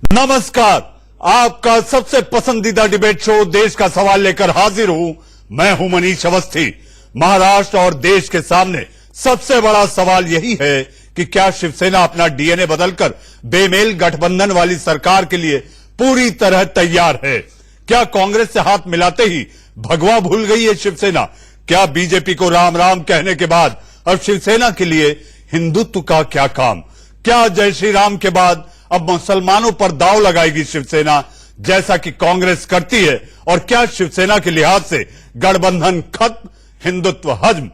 नमस्कार, आपका सबसे पसंदीदा डिबेट शो देश का सवाल लेकर हाजिर हूं। मैं हूं मनीष अवस्थी। महाराष्ट्र और देश के सामने सबसे बड़ा सवाल यही है कि क्या शिवसेना अपना डीएनए बदलकर बेमेल गठबंधन वाली सरकार के लिए पूरी तरह तैयार है? क्या कांग्रेस से हाथ मिलाते ही भगवा भूल गई है शिवसेना? क्या बीजेपी को राम राम कहने के बाद अब शिवसेना के लिए हिंदुत्व का क्या काम? क्या जय श्री राम के बाद अब मुसलमानों पर दांव लगाएगी शिवसेना जैसा कि कांग्रेस करती है? और क्या शिवसेना के लिहाज से गठबंधन खत्म, हिंदुत्व हजम?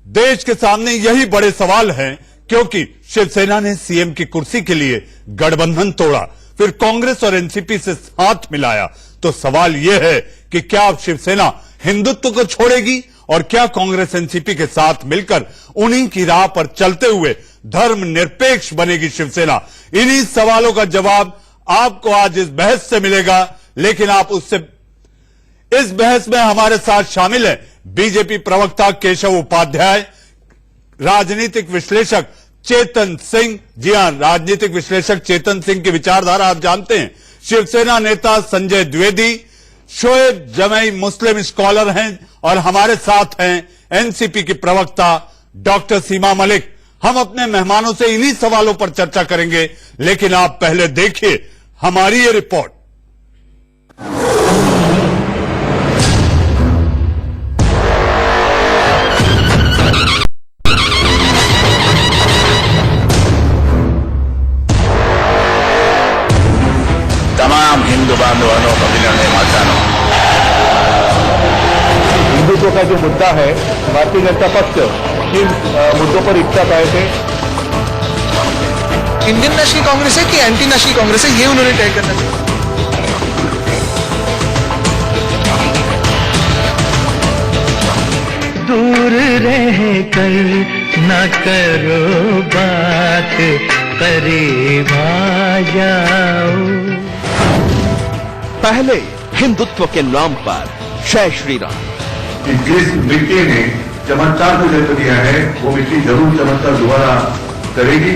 देश के सामने यही बड़े सवाल हैं, क्योंकि शिवसेना ने सीएम की कुर्सी के लिए गठबंधन तोड़ा, फिर कांग्रेस और एनसीपी से हाथ मिलाया। तो सवाल यह है कि क्या अब शिवसेना हिंदुत्व को छोड़ेगी और क्या कांग्रेस एनसीपी के साथ मिलकर उन्हीं की राह पर चलते हुए धर्मनिरपेक्ष बनेगी शिवसेना? इन्हीं सवालों का जवाब आपको आज इस बहस से मिलेगा। लेकिन आप इस बहस में हमारे साथ शामिल है बीजेपी प्रवक्ता केशव उपाध्याय, राजनीतिक विश्लेषक चेतन सिंह। जी हां, राजनीतिक विश्लेषक चेतन सिंह की विचारधारा आप जानते हैं। शिवसेना नेता संजय द्विवेदी, शोएब जमई मुस्लिम स्कॉलर हैं और हमारे साथ हैं एनसीपी की प्रवक्ता डॉक्टर सीमा मलिक। हम अपने मेहमानों से इन्हीं सवालों पर चर्चा करेंगे, लेकिन आप पहले देखिए हमारी ये रिपोर्ट। तमाम हिंदू बांधवानों कबीलाने मातानों, हिंदुत्व का जो मुद्दा है, भारतीय जनता पक्ष किन मुद्दों पर एकता पाए थे? इंडियन नेशनल कांग्रेस है कि एंटी नेशनल कांग्रेस है, ये उन्होंने तय करना चाहिए। दूर रह कर न करो बात, करीब आ जाओ। पहले हिंदुत्व के नाम पर जय श्री राम। जिस मिट्टी ने चमत्कार को जन्म दिया है, वो मिट्टी जरूर चमत्कार दोबारा करेगी।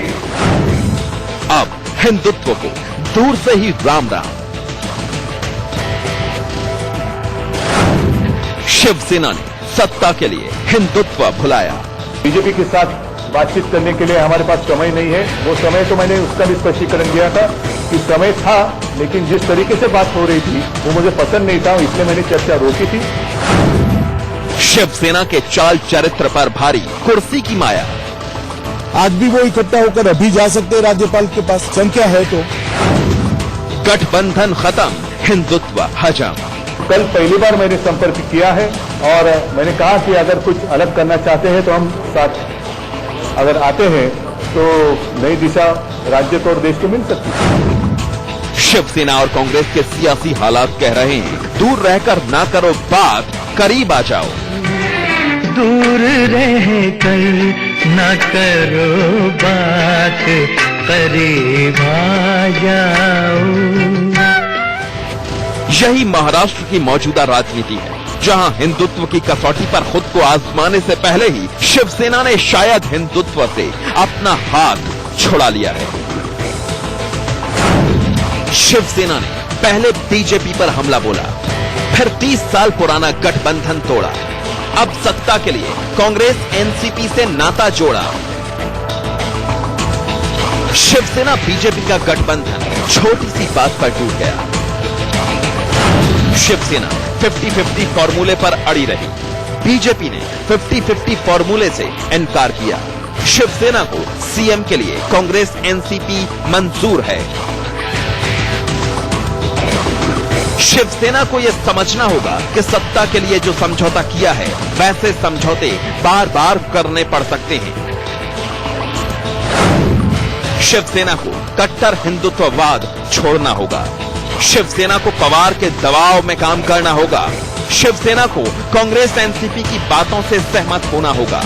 अब हिंदुत्व को दूर से ही राम राम। शिवसेना ने सत्ता के लिए हिंदुत्व भुलाया। बीजेपी के साथ बातचीत करने के लिए हमारे पास समय नहीं है। वो समय तो मैंने उसका भी स्पष्टीकरण दिया था कि समय था, लेकिन जिस तरीके से बात हो रही थी वो मुझे पसंद नहीं था, इसलिए मैंने चर्चा रोकी थी। शिवसेना के चाल चरित्र पर भारी कुर्सी की माया। आज भी वो इकट्ठा होकर अभी जा सकते हैं राज्यपाल के पास, संख्या है तो। गठबंधन खत्म, हिंदुत्व हजम। कल पहली बार मैंने संपर्क किया है और मैंने कहा कि अगर कुछ अलग करना चाहते हैं तो हम साथ अगर आते हैं तो नई दिशा राज्य को और देश को मिल सकती है। शिवसेना और कांग्रेस के सियासी हालात कह रहे हैं, दूर रहकर ना करो बात, करीब आ जाओ। दूर रह कर न करो बात, करीब आ जाओ। यही महाराष्ट्र की मौजूदा राजनीति है, जहां हिंदुत्व की कसौटी पर खुद को आजमाने से पहले ही शिवसेना ने शायद हिंदुत्व से अपना हाथ छुड़ा लिया है। शिवसेना ने पहले बीजेपी पर हमला बोला, फिर 30 साल पुराना गठबंधन तोड़ा, अब सत्ता के लिए कांग्रेस एनसीपी से नाता जोड़ा। शिवसेना बीजेपी का गठबंधन छोटी सी बात पर टूट गया। शिवसेना 50-50 फॉर्मूले पर अड़ी रही, बीजेपी ने 50-50 फॉर्मूले से इनकार किया। शिवसेना को सीएम के लिए कांग्रेस एनसीपी मंजूर है। शिवसेना को यह समझना होगा कि सत्ता के लिए जो समझौता किया है, वैसे समझौते बार बार करने पड़ सकते हैं। शिवसेना को कट्टर हिंदुत्ववाद छोड़ना होगा। शिवसेना को पवार के दबाव में काम करना होगा। शिवसेना को कांग्रेस एनसीपी की बातों से सहमत होना होगा।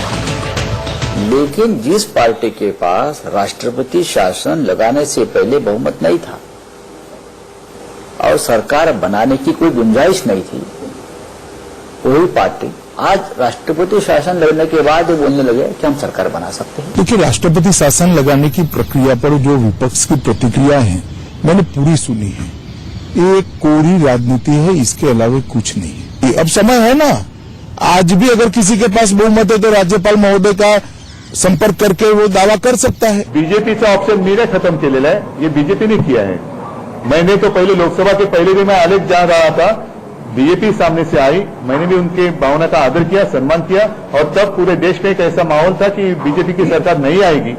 लेकिन जिस पार्टी के पास राष्ट्रपति शासन लगाने से पहले बहुमत नहीं था और सरकार बनाने की कोई गुंजाइश नहीं थी, वही पार्टी आज राष्ट्रपति शासन लगने के बाद वो बोलने लगे कि हम सरकार बना सकते हैं। देखिए, राष्ट्रपति शासन लगाने की प्रक्रिया पर जो विपक्ष की प्रतिक्रिया है मैंने पूरी सुनी है। ये कोरी राजनीति है, इसके अलावा कुछ नहीं है। अब समय है ना, आज भी अगर किसी के पास बहुमत है तो राज्यपाल महोदय का संपर्क करके वो दावा कर सकता है। बीजेपीचा ऑप्शन मीने खत्म केलेला आहे, ये बीजेपीने किया है। मैंने तो पहले लोकसभा के पहले दिन में आलेख जहां रहा था, बीजेपी सामने से आई, मैंने भी उनके भावना का आदर किया, सम्मान किया, और तब पूरे देश में एक ऐसा माहौल था कि बीजेपी की सरकार नहीं आएगी,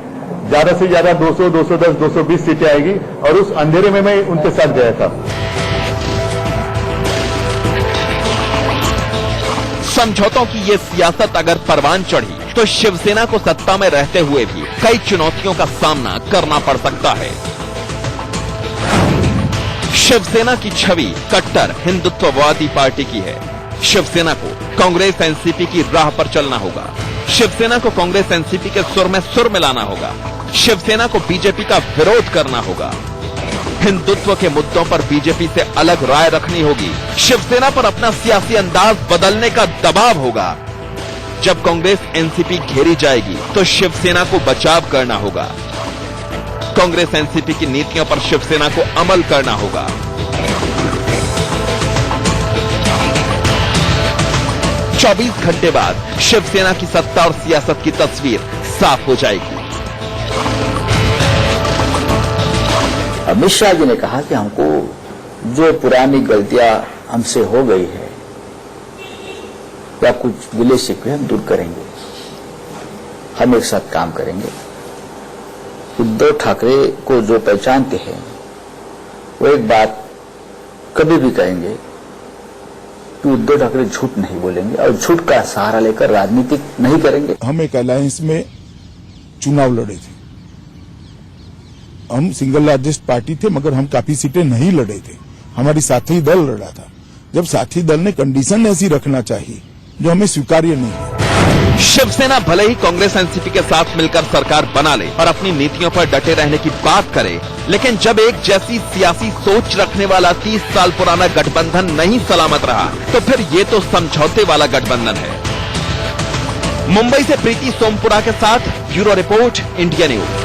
ज्यादा से ज्यादा 200, 210, 220 सीटें आएगी, और उस अंधेरे में मैं उनके साथ गया था। समझौतों की ये सियासत अगर परवान चढ़ी तो शिवसेना को सत्ता में रहते हुए भी कई चुनौतियों का सामना करना पड़ सकता है। शिवसेना की छवि कट्टर हिंदुत्ववादी पार्टी की है। शिवसेना को कांग्रेस एनसीपी की राह पर चलना होगा। शिवसेना को कांग्रेस एनसीपी के सुर में सुर मिलाना होगा। शिवसेना को बीजेपी का विरोध करना होगा। हिंदुत्व के मुद्दों पर बीजेपी से अलग राय रखनी होगी। शिवसेना पर अपना सियासी अंदाज बदलने का दबाव होगा। जब कांग्रेस एनसीपी घेरी जाएगी तो शिवसेना को बचाव करना होगा। कांग्रेस एनसीपी की नीतियों पर शिवसेना को अमल करना होगा। चौबीस घंटे बाद शिवसेना की सत्ता और सियासत की तस्वीर साफ हो जाएगी। अमित शाह जी ने कहा कि हमको जो पुरानी गलतियां हमसे हो गई है या कुछ गिले शिकवे हम दूर करेंगे, हम एक साथ काम करेंगे। उद्धव ठाकरे को जो पहचानते हैं वो एक बात कभी भी कहेंगे कि उद्धव ठाकरे झूठ नहीं बोलेंगे और झूठ का सहारा लेकर राजनीति नहीं करेंगे। हम एक अलायंस में चुनाव लड़े थे, हम सिंगल लार्जेस्ट पार्टी थे, मगर हम काफी सीटें नहीं लड़े थे, हमारी साथी दल लड़ा था। जब साथी दल ने कंडीशन ऐसी रखना चाहिए जो हमें स्वीकार्य नहीं है। शिवसेना भले ही कांग्रेस एनसीपी के साथ मिलकर सरकार बना ले और अपनी नीतियों पर डटे रहने की बात करे, लेकिन जब एक जैसी सियासी सोच रखने वाला 30 साल पुराना गठबंधन नहीं सलामत रहा तो फिर ये तो समझौते वाला गठबंधन है। मुंबई से प्रीति सोमपुरा के साथ ब्यूरो रिपोर्ट, इंडिया न्यूज।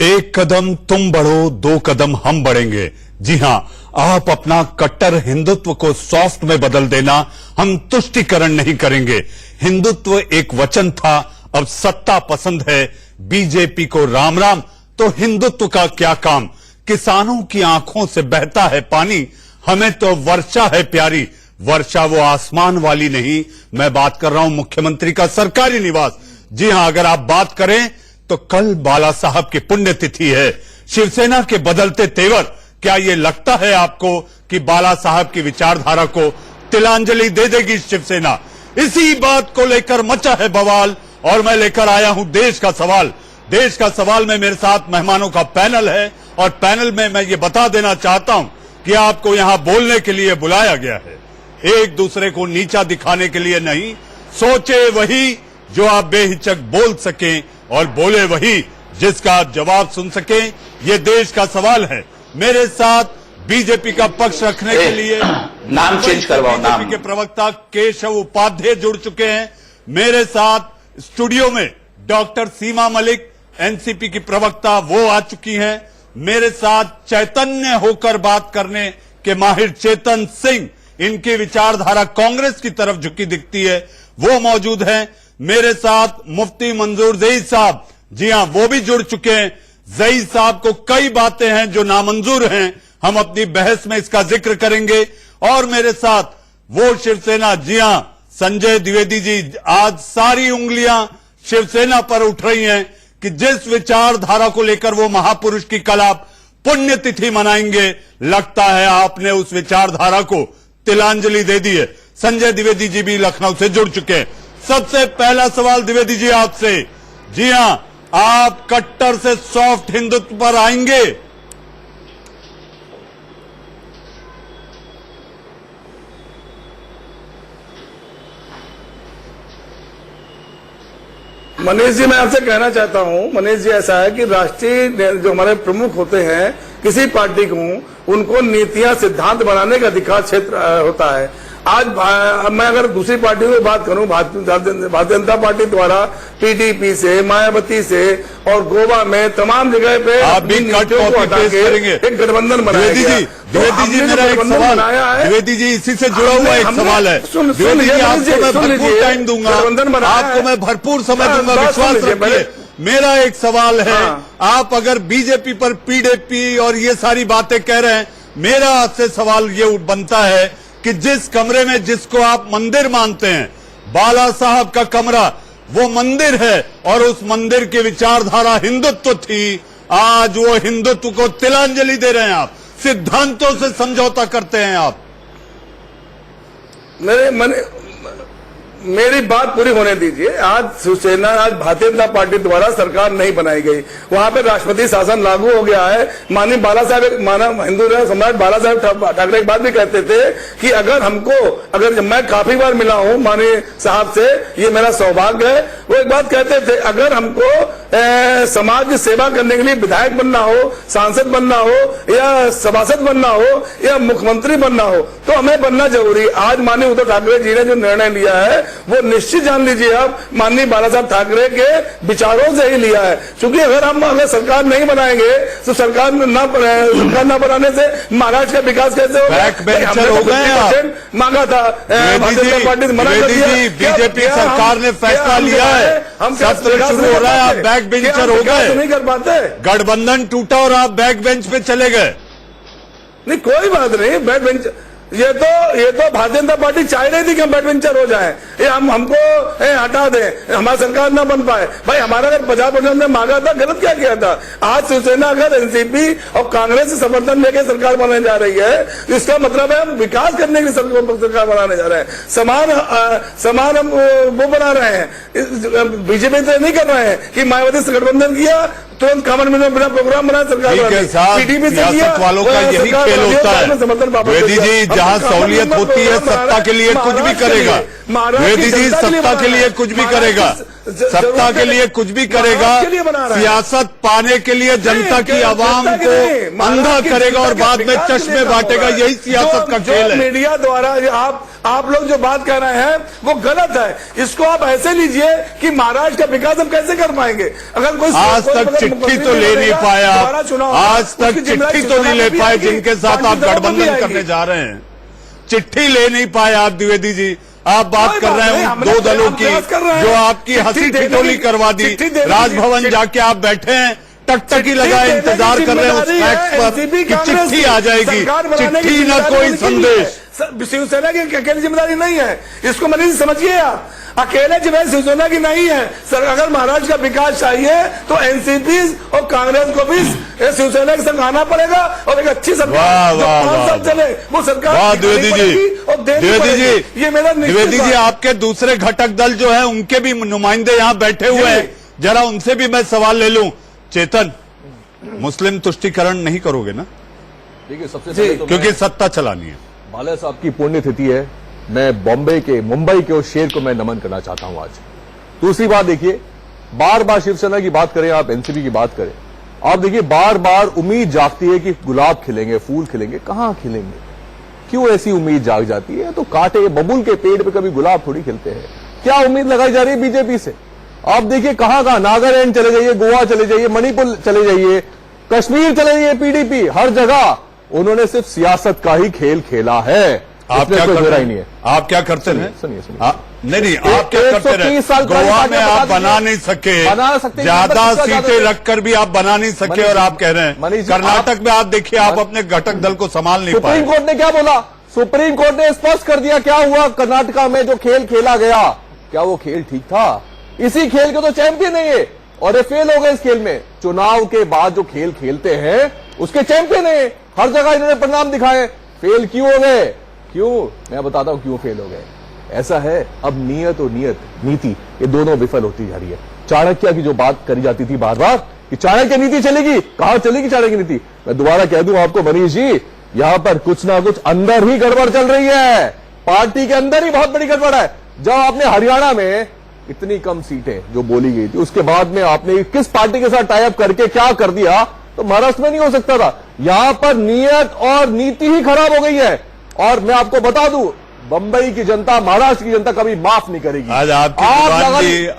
एक कदम तुम बढ़ो, 2 कदम हम बढ़ेंगे। जी हां, आप अपना कट्टर हिंदुत्व को सॉफ्ट में बदल देना, हम तुष्टिकरण नहीं करेंगे। हिंदुत्व एक वचन था, अब सत्ता पसंद है। बीजेपी को राम राम, तो हिंदुत्व का क्या काम। किसानों की आंखों से बहता है पानी, हमें तो वर्षा है प्यारी। वर्षा वो आसमान वाली नहीं, मैं बात कर रहा हूं मुख्यमंत्री का सरकारी निवास। जी हां, अगर आप बात करें तो कल बाला साहब की पुण्यतिथि है। शिवसेना के बदलते तेवर, क्या यह लगता है आपको कि बाला साहब की विचारधारा को तिलांजलि दे देगी शिवसेना? इसी बात को लेकर मचा है बवाल और मैं लेकर आया हूं देश का सवाल। देश का सवाल में मेरे साथ मेहमानों का पैनल है और पैनल में मैं ये बता देना चाहता हूं कि आपको यहां बोलने के लिए बुलाया गया है, एक दूसरे को नीचा दिखाने के लिए नहीं। सोचे वही जो आप बेहिचक बोल सकें और बोले वही जिसका आप जवाब सुन सकें। ये देश का सवाल है। मेरे साथ बीजेपी का पक्ष रखने के लिए नाम चेंज करवाओ, नाम। बीजेपी के प्रवक्ता केशव उपाध्याय जुड़ चुके हैं। मेरे साथ स्टूडियो में डॉक्टर सीमा मलिक, एनसीपी की प्रवक्ता, वो आ चुकी हैं। मेरे साथ चैतन्य होकर बात करने के माहिर चेतन सिंह, इनकी विचारधारा कांग्रेस की तरफ झुकी दिखती है, वो मौजूद हैं। मेरे साथ मुफ्ती मंजूर ज़ईद साहब, जी हां, वो भी जुड़ चुके हैं। ज़ईद साहब को कई बातें हैं जो नामंजूर हैं, हम अपनी बहस में इसका जिक्र करेंगे। और मेरे साथ वो शिवसेना, जी हां, संजय द्विवेदी जी, आज सारी उंगलियां शिवसेना पर उठ रही हैं कि जिस विचारधारा को लेकर वो महापुरुष की कल आप पुण्यतिथि मनाएंगे, लगता है आपने उस विचारधारा को तिलांजलि दे दी है। संजय द्विवेदी जी भी लखनऊ से जुड़ चुके हैं। सबसे पहला सवाल द्विवेदी जी आपसे, जी हां, आप कट्टर से सॉफ्ट हिंदुत्व पर आएंगे? मनीष जी, मैं आपसे कहना चाहता हूं, मनीष जी, ऐसा है कि राष्ट्रीय जो हमारे प्रमुख होते हैं किसी पार्टी को, उनको नीतियां सिद्धांत बनाने का अधिकार क्षेत्र होता है। आज मैं अगर दूसरी पार्टियों की बात करूं, भारतीय जनता पार्टी द्वारा पीडीपी से, मायावती से और गोवा में तमाम जगह पे आप भी कट कॉपी पेस्ट करेंगे। एक गठबंधन बनाया गया। द्विवेदी जी मेरा एक सवाल, द्विवेदी जी इसी से जुड़ा हुआ एक सवाल है। द्विवेदी जी आपको मैं भरपूर टाइम दूंगा, आपको मैं भरपूर समय दूंगा, विश्वास रखिए। मेरा एक सवाल है, आप अगर बीजेपी पर पीडीपी और ये सारी बातें कह रहे हैं, मेरा आपसे सवाल ये बनता है कि जिस कमरे में जिसको आप मंदिर मानते हैं, बाला साहब का कमरा वो मंदिर है और उस मंदिर की विचारधारा हिंदुत्व थी। आज वो हिंदुत्व को तिलांजलि दे रहे हैं, आप सिद्धांतों से समझौता करते हैं। आप मेरी बात पूरी होने दीजिए। आज शिवसेना, आज भारतीय जनता पार्टी द्वारा सरकार नहीं बनाई गई, वहां पे राष्ट्रपति शासन लागू हो गया है। माननीय बाला साहब, मानव हिंदू सम्राट बाला साहब ठाकरे एक बात भी कहते थे कि अगर मैं काफी बार मिला हूं माननीय साहब से, ये मेरा सौभाग्य है। वो एक बात कहते थे, अगर हमको समाज की सेवा करने के लिए विधायक बनना हो, सांसद बनना हो या सभासद बनना हो या मुख्यमंत्री बनना हो तो हमें बनना जरूरी। आज माननीय उद्धव ठाकरे जी ने जो निर्णय लिया है वो निश्चित जान लीजिए आप माननीय बाला साहब ठाकरे के विचारों से ही लिया है। क्योंकि अगर सरकार नहीं बनाएंगे तो सरकार न बनाने से महाराष्ट्र का विकास कैसे होगा? बैक बेंचर हो गए आप, मांगा था भारतीय जनता पार्टी ने, मना कर दिया। बीजेपी सरकार ने फैसला लिया है, सत्र शुरू हो रहा है, आप बैक बेंचर हो गए, नहीं कर पाते। गठबंधन टूटा और आप बैक बेंच पे चले गए। नहीं, कोई बात नहीं, बैक बेंच ये तो भारतीय जनता पार्टी चाह रही थी कि हम बैक बेंचर हो जाएं, ये हमको हटा दें, हमारी सरकार ना बन पाए। भाई हमारा अगर 50% ने मांगा था, गलत क्या किया था? आज शिवसेना अगर एनसीपी और कांग्रेस से समर्थन लेकर सरकार बनाने जा रही है, इसका मतलब है हम विकास करने के लिए सरकार बनाने जा रहे हैं। समान हम वो बना रहे हैं। बीजेपी तो नहीं कर रहे हैं कि मायावती से गठबंधन किया, तुरंत कॉमन में बिना प्रोग्राम बनाए सरकार सियासत वालों का यही खेल होता है। द्विवेदी जी, जहां सहूलियत होती है सत्ता के लिए कुछ भी करेगा। द्विवेदी जी सत्ता के लिए कुछ भी करेगा, सत्ता के लिए कुछ भी करेगा, सियासत पाने के लिए जनता की आवाम को अंधा करेगा और बाद में चश्मे बांटेगा। यही सियासत का खेल है। मीडिया द्वारा आप लोग जो बात कर रहे हैं वो गलत है। इसको आप ऐसे लीजिए कि महाराष्ट्र का विकास हम कैसे कर पाएंगे? अगर कोई आज तक चिट्ठी तो ले नहीं पाया, आज तक चिट्ठी तो नहीं ले पाए जिनके साथ आप गठबंधन करने जा रहे हैं। चिट्ठी ले नहीं पाए आप द्विवेदी जी। आप बात कर रहे हैं उन दो दलों की जो आपकी हंसी ठिठोली करवा दी। राजभवन जाके आप बैठे हैं, टकटकी लगाए इंतजार कर रहे हैं उस फैक्स पर कि चिट्ठी आ जाएगी। चिट्ठी न कोई संदेश। शिवसेना की अकेली जिम्मेदारी नहीं है, इसको मनीष समझिए। आप अकेले जिम्मेदारी शिवसेना की नहीं है सर। अगर महाराष्ट्र का विकास चाहिए तो एनसीपी और कांग्रेस को भी शिवसेना के संग आना पड़ेगा और एक अच्छी सरकार जो 5 साल चले वो सरकार द्विवेदी जी, ये मेरा द्विवेदी जी, आपके दूसरे घटक दल जो है उनके भी नुमाइंदे यहाँ बैठे हुए हैं, जरा उनसे भी मैं सवाल ले लूं। चेतन, मुस्लिम तुष्टीकरण नहीं करोगे ना? देखिए, सबसे पहले तो क्योंकि सत्ता चलानी है। बाला साहब की पुण्यतिथि है, मैं मुंबई के उस शेर को मैं नमन करना चाहता हूं आज। दूसरी बात देखिए, बार बार शिवसेना की बात करें, आप एनसीपी की बात करें, आप देखिए बार बार उम्मीद जागती है कि गुलाब खिलेंगे, फूल खिलेंगे। कहां खिलेंगे? क्यों ऐसी उम्मीद जाग जाती है? तो कांटे बबूल के पेड़ पे कभी गुलाब थोड़ी खिलते हैं। क्या उम्मीद लगाई जा रही है बीजेपी से? आप देखिए कहां नागालैंड चले जाइए, गोवा चले जाइए, मणिपुर चले जाइए, कश्मीर चले जाइए, पीडीपी, हर जगह उन्होंने सिर्फ सियासत का ही खेल खेला है। आप क्या करते हैं? आप क्या करते हैं? सुनिए नहीं, आप क्या करते हैं? गोवा में आप बना नहीं सके, ज्यादा सीटें रखकर भी आप बना नहीं सके और आप कह रहे हैं कर्नाटक में आप देखिए, आप अपने घटक दल को संभाल नहीं पाए। सुप्रीम कोर्ट ने क्या बोला? सुप्रीम कोर्ट ने स्पष्ट कर दिया क्या हुआ कर्नाटका में जो खेल खेला गया। क्या वो खेल ठीक था? इसी खेल के तो चैंपियन है ये, और ये फेल हो गए इस खेल में। चुनाव के बाद जो खेल खेलते हैं उसके चैंपियन है। हर जगह इन्होंने परिणाम दिखाए। फेल क्यों हो गए? क्यों? मैं बताता हूं क्यों फेल हो गए। ऐसा है, अब नियत और नीति ये दोनों विफल होती जा रही है। चाणक्य की जो बात करी जाती थी बार बार कि चाणक्य नीति चलेगी, कहां चलेगी चाणक्य नीति? मैं दोबारा कह दूं आपको मनीष जी, यहां पर कुछ ना कुछ अंदर ही गड़बड़ चल रही है। पार्टी के अंदर ही बहुत बड़ी गड़बड़ है। जब आपने हरियाणा में इतनी कम सीटें जो बोली गई थी, उसके बाद में आपने किस पार्टी के साथ टाई अप करके क्या कर दिया तो महाराष्ट्र में नहीं हो सकता था। यहां पर नियत और नीति ही खराब हो गई है। और मैं आपको बता दूं, बंबई की जनता, महाराष्ट्र की जनता कभी माफ नहीं करेगी।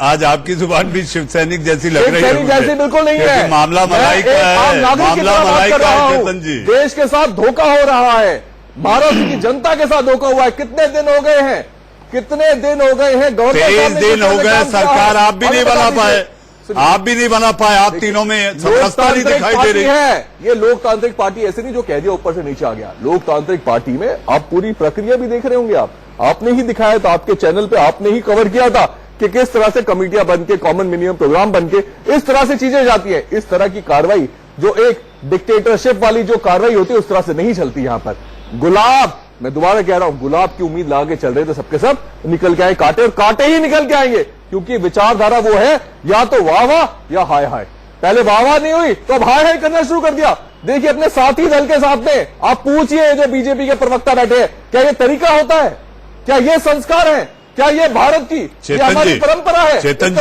आज आपकी जुबान भी शिवसैनिक जैसी लग रही है। शिवसैनिक जैसी बिल्कुल नहीं है। मामला मलाई का है, मामला मलाई का है चेतन जी। देश के साथ धोखा हो रहा है, महाराष्ट्र की जनता के साथ धोखा हुआ है। कितने दिन हो गए हैं, कितने दिन हो गए हैं? 23 दिन हो गए, सरकार आप भी नहीं बना पाए, आप भी नहीं बना पाए। आप तीनों में समरसता नहीं दिखाई दे रही है। ये लोकतांत्रिक पार्टी ऐसे नहीं जो कह दिया ऊपर से नीचे आ गया। लोकतांत्रिक पार्टी में आप पूरी प्रक्रिया भी देख रहे होंगे। आपने ही दिखाया था, आपके चैनल पे आपने ही कवर किया था कि किस तरह से कमेटियां बन के, कॉमन मिनिमम प्रोग्राम बन के इस तरह से चीजें जाती है। इस तरह की कार्रवाई जो एक डिक्टेटरशिप वाली जो कार्रवाई होती है उस तरह से नहीं चलती। यहां पर गुलाब, मैं दोबारा कह रहा हूं, गुलाब की उम्मीद लगा के चल रहे थे सबके सब, निकल के आए कांटे, और कांटे ही निकल के आएंगे। क्योंकि विचारधारा वो है या तो वाह वाह या हाय हाय। पहले वाह वाह नहीं हुई तो अब हाय हाय करना शुरू कर दिया। देखिए अपने साथी दल के साथ में आप पूछिए, जो बीजेपी के प्रवक्ता बैठे हैं, क्या ये तरीका होता है? क्या ये संस्कार है? क्या ये भारत की हमारी परंपरा है? चेतन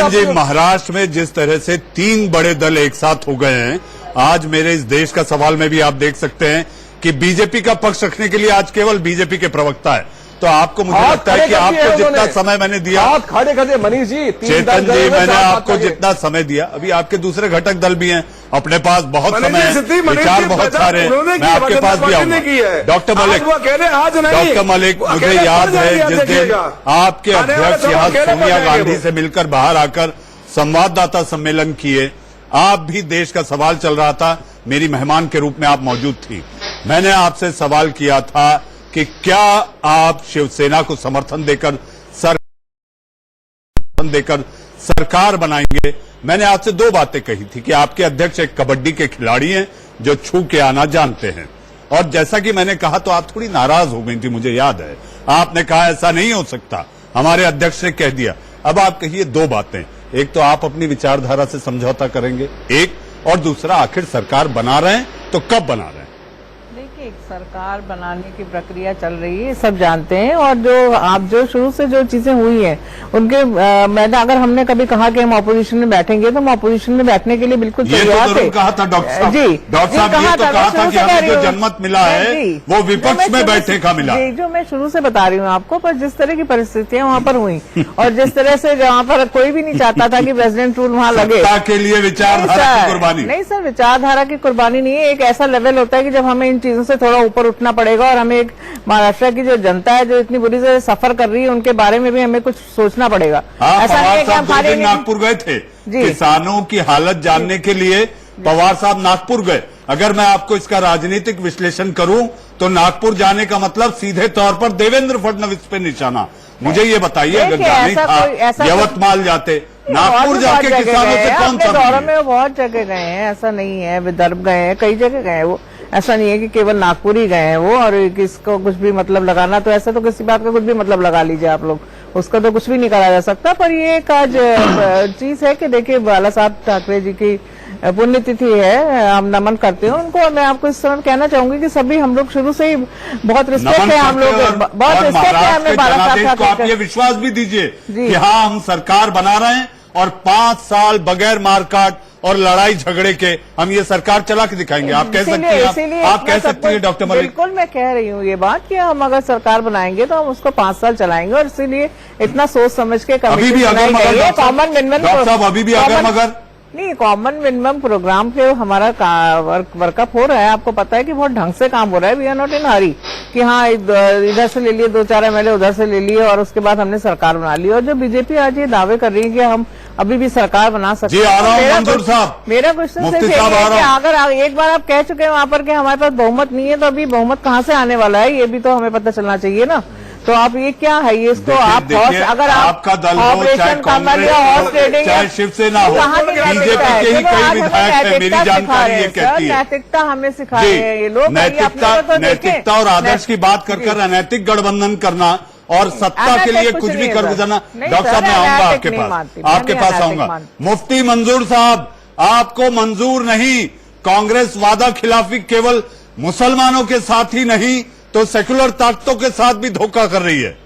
जी, महाराष्ट्र में जिस तरह से 3 बड़े दल एक साथ हो गए हैं, आज मेरे इस देश का सवाल में भी आप देख सकते हैं कि बीजेपी का पक्ष रखने के लिए आज केवल बीजेपी के प्रवक्ता है। तो आपको, मुझे लगता है कि आपको जितना समय मैंने दिया, खड़े खड़े मनीष जी, चेतन जी, मैंने आपको जितना समय दिया, अभी आपके दूसरे घटक दल भी हैं, अपने पास बहुत समय है, विचार बहुत सारे हैं, मैं आपके पास भी आऊंगा। डॉक्टर मलिक, मुझे याद है जिस दिन आपके अध्यक्ष यहाँ सोनिया गांधी से मिलकर बाहर आकर संवाददाता सम्मेलन किए, आप भी देश का सवाल चल रहा था, मेरी मेहमान के रूप में आप मौजूद थी। मैंने आपसे सवाल किया था कि क्या आप शिवसेना को समर्थन देकर सरकार बनाएंगे। मैंने आपसे 2 बातें कही थी कि आपके अध्यक्ष एक कबड्डी के खिलाड़ी हैं जो छू के आना जानते हैं, और जैसा कि मैंने कहा तो आप थोड़ी नाराज हो गई थी, मुझे याद है। आपने कहा ऐसा नहीं हो सकता, हमारे अध्यक्ष ने कह दिया। अब आप कहिए 2 बातें, एक तो आप अपनी विचारधारा से समझौता करेंगे, एक, और दूसरा आखिर सरकार बना रहे हैं तो कब बना रहे हैं? एक सरकार बनाने की प्रक्रिया चल रही है, सब जानते हैं। और जो शुरू से जो चीजें हुई हैं उनके, मैंने अगर हमने कभी कहा कि हम ऑपोजिशन में बैठेंगे तो हम ऑपोजिशन में बैठने के लिए बिल्कुल तैयार थे। कहा था डॉक्टर साहब ये तो कहा था कि हमें जो जनमत मिला है वो विपक्ष में बैठने का मिला। जो मैं शुरू से बता रही हूँ आपको, पर जिस तरह की परिस्थितियां वहाँ पर हुई और जिस तरह से जहाँ पर कोई भी नहीं चाहता था कि प्रेसिडेंट रूल वहाँ लगे, के लिए विचारधारा की कुर्बानी नहीं सर, विचारधारा की कुर्बानी नहीं है। एक ऐसा लेवल होता है कि जब हमें इन चीजों से थोड़ा ऊपर उठना पड़ेगा, और हमें एक महाराष्ट्र की जो जनता है जो इतनी बुरी से सफर कर रही है उनके बारे में भी हमें कुछ सोचना पड़ेगा। ऐसा नहीं है कि हम नागपुर गए थे किसानों की हालत जानने के लिए, पवार साहब नागपुर गए। अगर मैं आपको इसका राजनीतिक विश्लेषण करूं तो नागपुर जाने का मतलब सीधे तौर पर देवेंद्र फडणवीस पे निशाना। मुझे ये बताइए, अगर जाने था यवतमाल जाते, नागपुर जाके किसानों से कौन सा दौरे में बहुत जगह गए हैं, ऐसा नहीं है, विदर्भ गए हैं, कई जगह गए हैं वो, ऐसा नहीं है कि केवल नागपुर ही गए हैं वो। और किसको कुछ भी मतलब लगाना, तो ऐसा तो किसी बात का कुछ भी मतलब लगा लीजिए आप लोग, उसका तो कुछ भी नहीं करा जा सकता। पर ये एक आज चीज है कि देखिए बाला साहब ठाकरे जी की पुण्यतिथि है, हम नमन करते हैं उनको। और मैं आपको इस समय कहना चाहूंगी कि सभी हम लोग शुरू से ही बहुत रिस्पेक्ट है, हम लोग बहुत रिस्पेक्ट है हमें बाला साहब ठाकरे। आप ये विश्वास भी दीजिए कि हाँ, हम सरकार बना रहे हैं और 5 साल बगैर मारकाट और लड़ाई झगड़े के हम ये सरकार चला के दिखाएंगे। आप कह सकती हैं, आप कह सकती हैं डॉक्टर मलिक। बिल्कुल मैं कह रही हूँ ये बात कि हम अगर सरकार बनाएंगे तो हम उसको 5 साल चलाएंगे, और इसीलिए इतना सोच समझ के अभी भी अगर मगर कॉमन मिनिमम, अभी भी अगर मगर नहीं, कॉमन मिनिमम प्रोग्राम पे हमारा वर्कअप हो रहा है। आपको पता है कि बहुत ढंग से काम हो रहा है। वी आर नॉट इन हरी कि हाँ इधर से ले लिए 2-4 MLA, उधर से ले लिए और उसके बाद हमने सरकार बना ली। और जो बीजेपी आज ये दावे कर रही है कि हम अभी भी सरकार बना सकते हैं, मेरा क्वेश्चन सिर्फ ये है कि अगर एक बार आप कह चुके हैं वहां पर कि हमारे पास बहुमत नहीं है, तो अभी बहुमत कहाँ से आने वाला है, ये भी तो हमें पता चलना चाहिए ना। तो आप ये क्या है, ये इसको आप अगर आपका दल हो, चाहे कांग्रेस, चाहे शिवसेना हो, बीजेपी के ही कई विधायक हैं, मेरी जानकारी ये कहती है। नैतिकता हमें सिखाए हैं ये लोग। नैतिकता और आदर्श की बात कर अनैतिक गठबंधन करना और सत्ता के लिए कुछ भी कर गुजरना। डॉक्टर साहब मैं आऊंगा आपके पास आऊंगा। मुफ्ती मंजूर साहब, आपको मंजूर नहीं कांग्रेस वादा खिलाफी केवल मुसलमानों के साथ ही नहीं तो सेकुलर ताकतों के साथ भी धोखा कर रही है।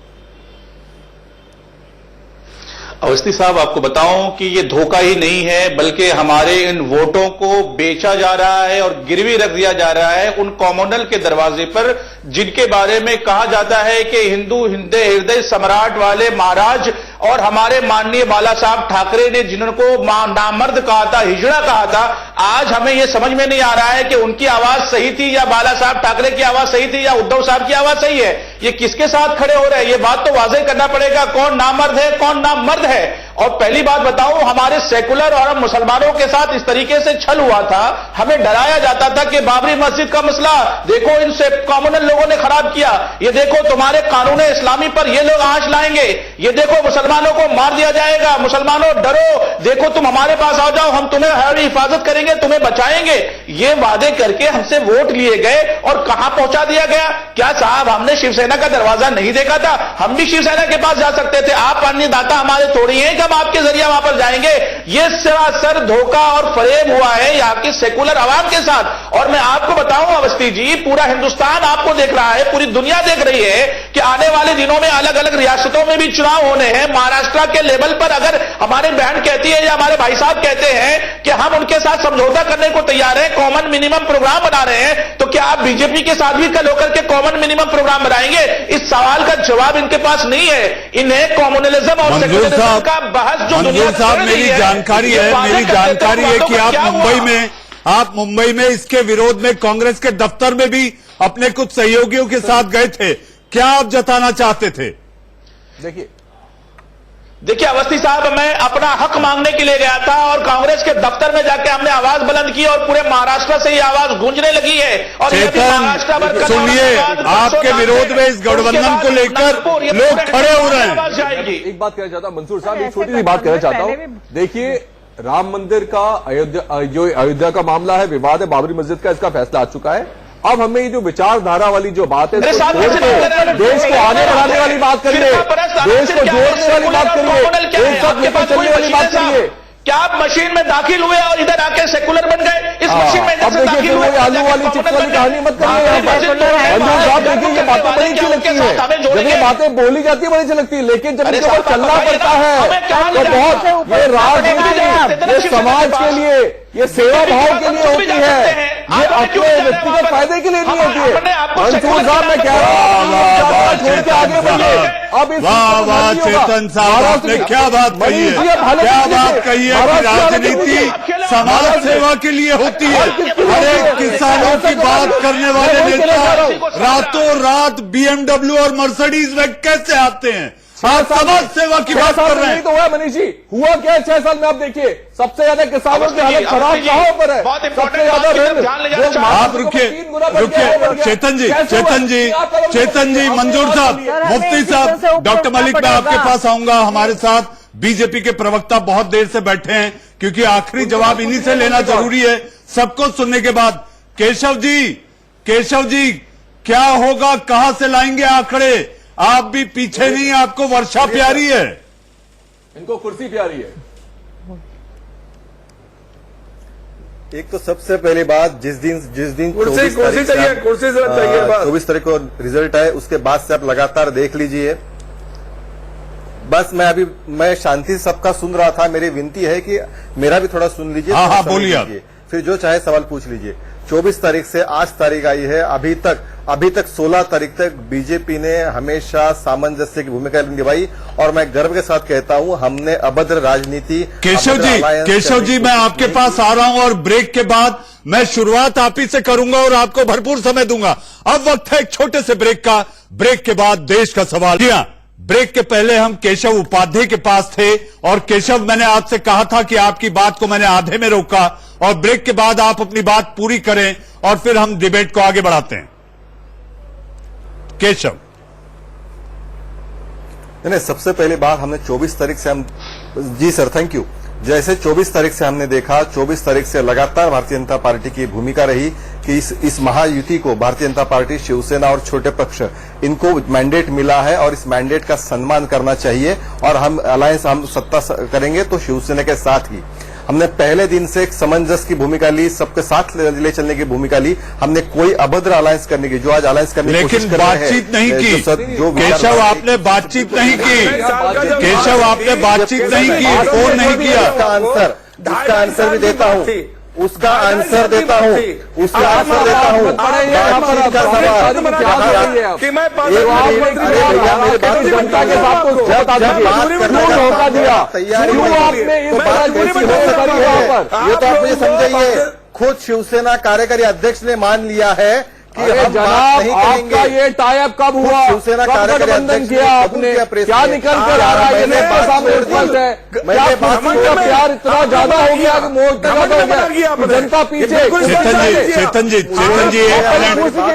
अवस्थी साहब, आपको बताऊं कि ये धोखा ही नहीं है, बल्कि हमारे इन वोटों को बेचा जा रहा है और गिरवी रख दिया जा रहा है उन कॉमनल के दरवाजे पर, जिनके बारे में कहा जाता है कि हिंदू हृदय सम्राट वाले महाराज और हमारे माननीय बाला साहब ठाकरे ने जिनको नामर्द कहा था, हिजड़ा कहा था। आज हमें यह समझ में नहीं आ रहा है कि उनकी आवाज सही थी या बाला साहब ठाकरे की आवाज सही थी या उद्धव साहब की आवाज सही है। ये किसके साथ खड़े हो रहे हैं, ये बात तो वाज़ेह करना पड़ेगा, कौन नामर्द है कौन नामर्द है। और पहली बात बताऊं, हमारे सेकुलर और हम मुसलमानों के साथ इस तरीके से छल हुआ था, हमें डराया जाता था कि बाबरी मस्जिद का मसला देखो इनसे कॉमनल लोगों ने खराब किया, ये देखो तुम्हारे कानून इस्लामी पर ये लोग आंच लाएंगे, ये देखो मुसलमानों को मार दिया जाएगा, मुसलमानों डरो, देखो तुम हमारे पास आ जाओ, हम तुम्हें हर हिफाजत करेंगे, तुम्हें बचाएंगे। ये वादे करके हमसे वोट लिए गए और कहां पहुंचा दिया गया। क्या साहब हमने शिवसेना का दरवाजा नहीं देखा था? हम भी शिवसेना के पास जा सकते थे, आप अन्नदाता हमारे थोड़ी हैं, हम आपके जरिए वहां पर जाएंगे। यह सरासर धोखा और फरेब हुआ है यहाँ की सेकुलर आवाम के साथ। और मैं आपको बताऊं अवस्थी जी, पूरा हिंदुस्तान आपको देख रहा है, पूरी दुनिया देख रही है कि आने वाले दिनों में अलग अलग रियासतों में भी चुनाव होने हैं। महाराष्ट्र के लेवल पर अगर हमारी बहन कहती है या हमारे भाई साहब कहते हैं कि हम उनके साथ समझौता करने को तैयार हैं, कॉमन मिनिमम प्रोग्राम बना रहे हैं, तो क्या आप बीजेपी के साथ भी कल होकर के कॉमन मिनिमम प्रोग्राम बनाएंगे? इस सवाल का जवाब इनके पास नहीं है। इन्हें कॉम्युनलिज्म और सेकुलरिज्म का मंजूर साहब, मेरी जानकारी है कि आप मुंबई में इसके विरोध में कांग्रेस के दफ्तर में भी अपने कुछ सहयोगियों के साथ गए थे, क्या आप जताना चाहते थे? देखिए अवस्थी साहब, मैं अपना हक मांगने के लिए गया था और कांग्रेस के दफ्तर में जाके हमने आवाज बुलंद की और पूरे महाराष्ट्र से ये आवाज गूंजने लगी है। और सुनिए, आपके विरोध में इस गठबंधन को लेकर लोग खड़े हो रहे हैं। एक बात कहना चाहता हूं मंसूर साहब, एक छोटी सी बात कहना चाहता हूं। देखिए राम मंदिर का जो अयोध्या का मामला है, विवाद है, बाबरी मस्जिद का, इसका फैसला आ चुका है। अब हमें ये जो विचारधारा वाली जो बात है, देश को आगे बढ़ाने वाली बात करिए, देश को जोड़ने वाली बात करिए, एक साथ लेकर चलने वाली बात करिए। क्या आप मशीन में दाखिल हुए और इधर आके सेकुलर बन गए? इस मशीन में अब देखिए फिर आलू वाली चिप्स वाली कहानी मत करिए यहाँ पर। मंजूर साहब देखिए, ये बातें बड़ी अच्छी लगती है, जब ये बातें बोली जाती है बड़ी अच्छी लगती है, लेकिन जब इनके ऊपर चलना पड़ता है तो बहुत, ये राजनीति ये समाज के लिए, ये सेवा भाव के लिए होती है, ये अपने व्यक्तिगत फायदे के लिए नहीं होती है। मंसूर साहब मैं कह रहा हूँ छोड़ के आगे बढ़िए। अब इस चेतन साहब, आपने क्या बात कही है, क्या बात कही है कि राजनीति समाज सेवा के लिए होती है। अरे किसानों की बात करने वाले नेता रातों रात BMW और मर्सिडीज में कैसे आते हैं? आप समाज सेवा की बात कर रहे हैं। तो हुआ मनीष जी, हुआ क्या 6 साल में? आप देखिए सबसे ज्यादा किसानों की हालत खराब कहां पर है, सबसे ज्यादा। आप रुकिए चेतन जी, मंजूर साहब, मुफ्ती साहब, डॉक्टर मलिक, मैं आपके पास आऊंगा। हमारे साथ बीजेपी के प्रवक्ता बहुत देर से बैठे हैं, क्योंकि आखिरी जवाब इन्हीं से लेना जरूरी है सबको सुनने के बाद। केशव जी, क्या होगा, कहां से लाएंगे आंकड़े? आप भी पीछे नहीं, आपको वर्षा प्यारी है, इनको कुर्सी प्यारी है। एक तो सबसे पहली बात, जिस दिन कुर्सी चाहिए, 24 तारीख को रिजल्ट है, उसके बाद से आप लगातार देख लीजिए। बस मैं शांति से सबका सुन रहा था, मेरी विनती है कि मेरा भी थोड़ा सुन लीजिए। हाँ, बोलिए, फिर जो चाहे सवाल पूछ लीजिए। 24 तारीख से आज तारीख आई है, अभी तक 16 तारीख तक बीजेपी ने हमेशा सामंजस्य की भूमिका निभाई, और मैं गर्व के साथ कहता हूं हमने अभद्र राजनीति। केशव जी, मैं आपके पास आ रहा हूं और ब्रेक के बाद मैं शुरुआत आप ही से करूंगा और आपको भरपूर समय दूंगा। अब वक्त है एक छोटे से ब्रेक का, ब्रेक के बाद देश का सवाल। ब्रेक के पहले हम केशव उपाध्याय के पास थे, और केशव, मैंने आपसे कहा था कि आपकी बात को मैंने आधे में रोका, और ब्रेक के बाद आप अपनी बात पूरी करें और फिर हम डिबेट को आगे बढ़ाते हैं। केशव नहीं, सबसे पहली बात, हमने 24 तारीख से जी सर, थैंक यू। जैसे 24 तारीख से हमने देखा, 24 तारीख से लगातार भारतीय जनता पार्टी की भूमिका रही कि इस महायुति को भारतीय जनता पार्टी, शिवसेना और छोटे पक्ष, इनको मैंडेट मिला है और इस मैंडेट का सम्मान करना चाहिए, और हम अलायंस, हम सत्ता करेंगे तो शिवसेना के साथ ही। हमने पहले दिन से एक समंजस की भूमिका ली, सबके साथ ले चलने की भूमिका ली। हमने कोई अभद्र अलायंस करने की, जो आज अलायंस करने की कोशिश कर रहे हैं, बातचीत नहीं की। जो केशव आपने बातचीत नहीं की, केशव आपने बातचीत नहीं की, फोन नहीं किया। उसका आंसर भी देता हूँ, उसका आंसर देता हूँ, उसका आंसर देता हूँ। बातचीत का सवाल कि मैं जनता के साथ को बता दीजिए, धोखा दिया, क्यों आपने इस बात को करी वहां पर? ये तो आप मुझे समझाइए। खुद शिवसेना कार्यकारी अध्यक्ष ने मान लिया है कि हम बात नहीं करेंगे। आपका ये टाइप कब हुआ? शिवसेना कब कार्यकारी गठबंधन अध्यक्ष किया आपने? क्या निकल कर आ रहा है? ये नेता सामने स्पष्ट है। क्या कुर्सी का प्यार इतना ज्यादा हो गया कि मोर्चा ज्यादा हो गया, जनता पीछे। चेतन जी एक मिनट,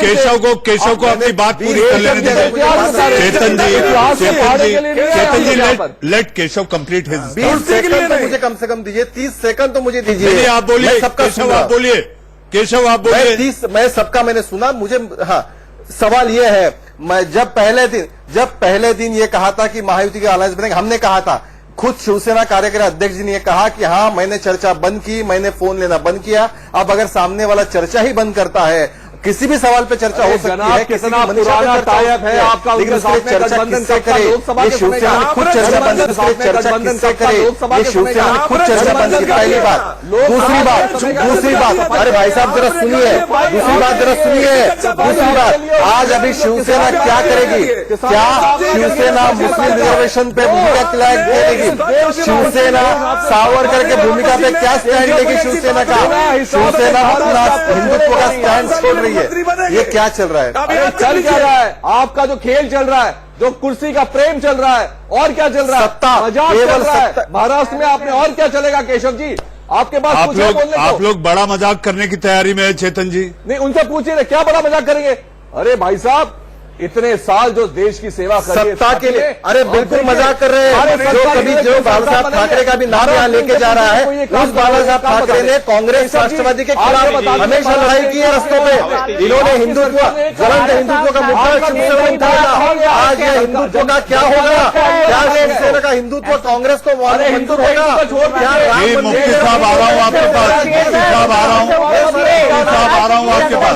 केशव को अपनी बात पूरी कर लेने दीजिए। Chetan ji let Keshav complete his. 20 second तो मुझे कम से कम दीजिए, 30 सेकंड तो मुझे दीजिए। आप बोलिए, केशव आप बोलिए, केशव आप बोलिए। मैं सबका मैंने सुना। मुझे हाँ, सवाल ये है, मैं जब पहले दिन ये कहा था कि महायुति के अलायंस बनेंगे, हमने कहा था, खुद शिवसेना कार्यकारी अध्यक्ष जी ने कहा कि हाँ मैंने चर्चा बंद की, मैंने फोन लेना बंद किया। अब अगर सामने वाला चर्चा ही बंद करता है, किसी भी सवाल पे चर्चा हो सकती है, कितना पुराना टाइप है आपका, लेकिन उसके चर्चा किससे करे? ये शिवसेना ने खुद चर्चा बंद की, चर्चा किससे करे? ये शिवसेना ने खुद चर्चा बंद की। पहली बात। दूसरी बात, अरे भाई साहब जरा सुनिए, दूसरी बात जरा सुनिए। दूसरी बात, आज अभी शिवसेना क्या करेगी? क्या शिवसेना मुस्लिम रिजर्वेशन पे भूमिका देगी? शिवसेना सावरकर के भूमिका पे क्या स्टैंड लेगी? शिवसेना अपना हिंदुत्व का स्टैंड छोड़ रही है। ये क्या चल रहा है? चल क्या रहा है? आपका जो खेल चल रहा है, जो कुर्सी का प्रेम चल रहा है, और क्या चल रहा है? सत्ता, मजाक चल रहा है। महाराष्ट्र में आपने और क्या चलेगा केशव जी? आपके पास कुछ है बोलने को? आप लोग बड़ा मजाक करने की तैयारी में है चेतन जी। नहीं, उनसे पूछिए क्या बड़ा मजाक करेंगे? अरे भाई साहब, इतने साल जो देश की सेवा कर सत्ता के लिए, अरे बिल्कुल मजाक कर रहे हैं। जो बाला साहब ठाकरे का भी नाम यहाँ लेके जा रहा है, उस बाला साहब ठाकरे ने कांग्रेस राष्ट्रवादी के खिलाफ हमेशा लड़ाई की है रस्तों पे। इन्होंने हिंदुत्व, ज्वलंत हिंदुत्व का मुद्दा शिवसेना उठाया। आज ये हिंदुत्व का क्या होगा? क्या शिवसेना का हिंदुत्व कांग्रेस को मंजूर होगा? मुफ्ती साहब आ रहा हूँ आपके पास, मुफ्ती साहब आ रहा हूँ आपके पास।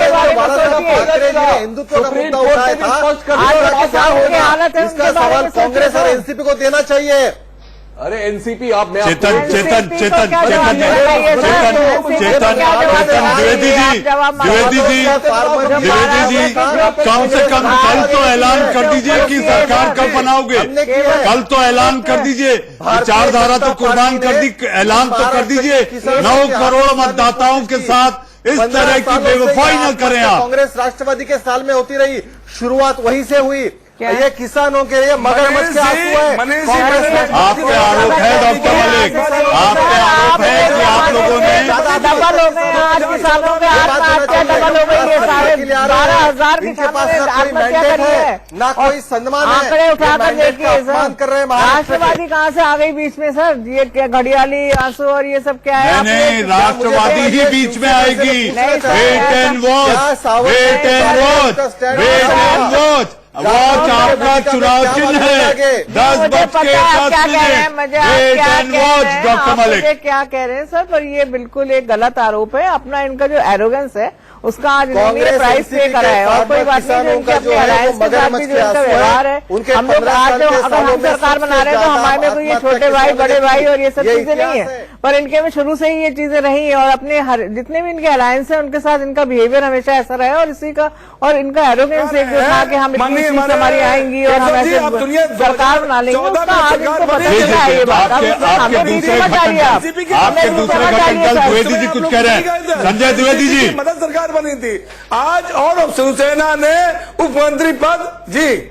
हिंदुत्व का मुद्दा उठाया था, क्या होगा? इसका सवाल कांग्रेस और एनसीपी को देना चाहिए। अरे एनसीपी आप मैं चेतन द्विवेदी जी कम से कम कल तो ऐलान कर दीजिए कि सरकार कब बनाओगे। कल तो ऐलान कर दीजिए, विचारधारा तो कुर्बान कर दी, ऐलान तो कर दीजिए। 9 करोड़ मतदाताओं के साथ इस तरह की बेवफाई न करें आप। कांग्रेस राष्ट्रवादी के साल में होती रही, शुरुआत वहीं से हुई। ये किसानों के लिए मगरमच्छ के आंसू है। आप पे आरोप है डॉक्टर मलिक, आप पे आरोप है कि आप लोगों ने डबल हो गए, आज किसानों के आत्महत्या डबल हो गई है। 12,000 किसानों ने आत्महत्या करी है, ना कोई सम्मान है। आंकड़े उठाकर देखिए सर, राष्ट्रवादी कहाँ से आ गई बीच में सर? ये क्या घड़ियाली आंसू और ये सब क्या है? नहीं, राष्ट्रवादी ही बीच में आएगी। Wait and watch, wait and watch, wait and watch. Watch आपका चुनाव चिन्ह है। 10:10 wait and watch doctor Malik. क्या कह रहे हैं सर? पर ये बिल्कुल एक गलत आरोप है। अपना इनका जो एरोगेंस है उसका आज इन्होंने प्राइस पे करा है। और कोई बात नहीं, जो इनके अपने अलायंस के साथ भी जो इनका व्यवहार है, हम लोग आज अगर हम सरकार बना रहे हैं तो हमारे में कोई ये छोटे भाई बड़े भाई और ये सब चीजें नहीं है। पर इनके में शुरू से ही ये चीजें रही और अपने जितने भी इनके अलायंस है उनके साथ इनका बिहेवियर हमेशा ऐसा रहा है। और इसी का और इनका एरोगेंस एक था कि हम इतनी सीट हमारी आएंगी और हम ऐसे सरकार बना लेंगे, उसका आज इनको पता चला है ये बात। आपके दूसरे घटक दल द्विवेदी जी कुछ कह रहे हैं। संजय द्विवेदी जी, मदद सरकार बनी थी आज, और शिवसेना ने उप मंत्री पद, जी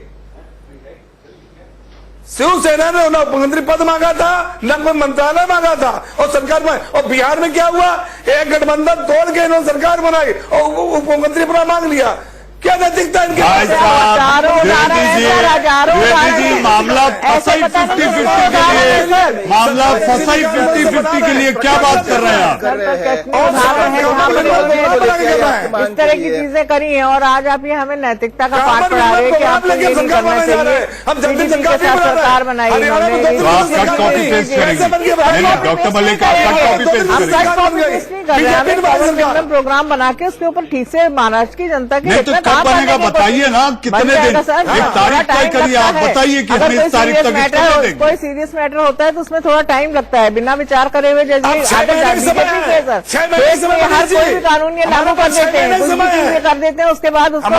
शिवसेना ने उप मंत्री पद मांगा था, न कोई मंत्रालय मांगा था और सरकार में। और बिहार में क्या हुआ? एक गठबंधन तोड़ के इन्होंने सरकार बनाई और उप मंत्री पद मांग लिया। क्या नैतिकता इनके भाई साहब द्विवेदी जी मामला फंसाई 50-50 के लिए, मामला फंसाई 50-50 के लिए क्या बात कर रहे हैं आप? इस तरह की चीजें करी हैं और आज आप ये हमें नैतिकता का पाठ पढ़ा रहे हैं कि आपको ये नहीं करना चाहिए। हम जल्दी सरकार बनाई तो आप कट कॉपी पेस्ट करेंगे? नहीं डॉक्टर मलिक, आप कट कॉपी पेस्ट करेंगे? प्रोग्राम बना के उसके ऊपर ठीक से महाराष्ट्र की जनता के नहीं तो कब बनेगा बताइए ना, कितने दिन? एक तारीख तय करिए, आप बताइए कि हमें इस तारीख तक इसको देंगे। कोई सीरियस मैटर होता है तो उसमें थोड़ा टाइम लगता है, बिना विचार करे हुए जज हर कोई भी कानून ये लागू कर देते हैं, कर देते हैं, उसके बाद उसको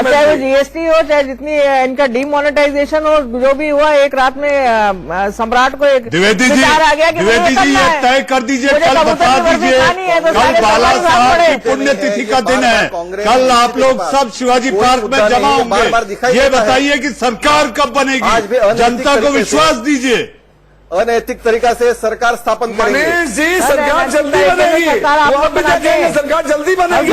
चाहे वो जीएसटी हो, चाहे जितनी इनका डीमोनेटाइजेशन हो, जो भी हुआ एक रात में सम्राट को एक द्विवेदी जी, आ गया कि द्विवेदी जी ये तय कर दीजिए, कल बता दीजिए, कल बाला साहब की पुण्यतिथि का दिन है, कल आप लोग सब शिवाजी पार्क में जमा होंगे। ये बताइए कि सरकार कब बनेगी, जनता को विश्वास दीजिए। अनैतिक तरीका से सरकार स्थापन करेंगे। मनीष जी सरकार जल्दी बनेगी, वो आप भी देखेंगे, सरकार जल्दी बनेगी।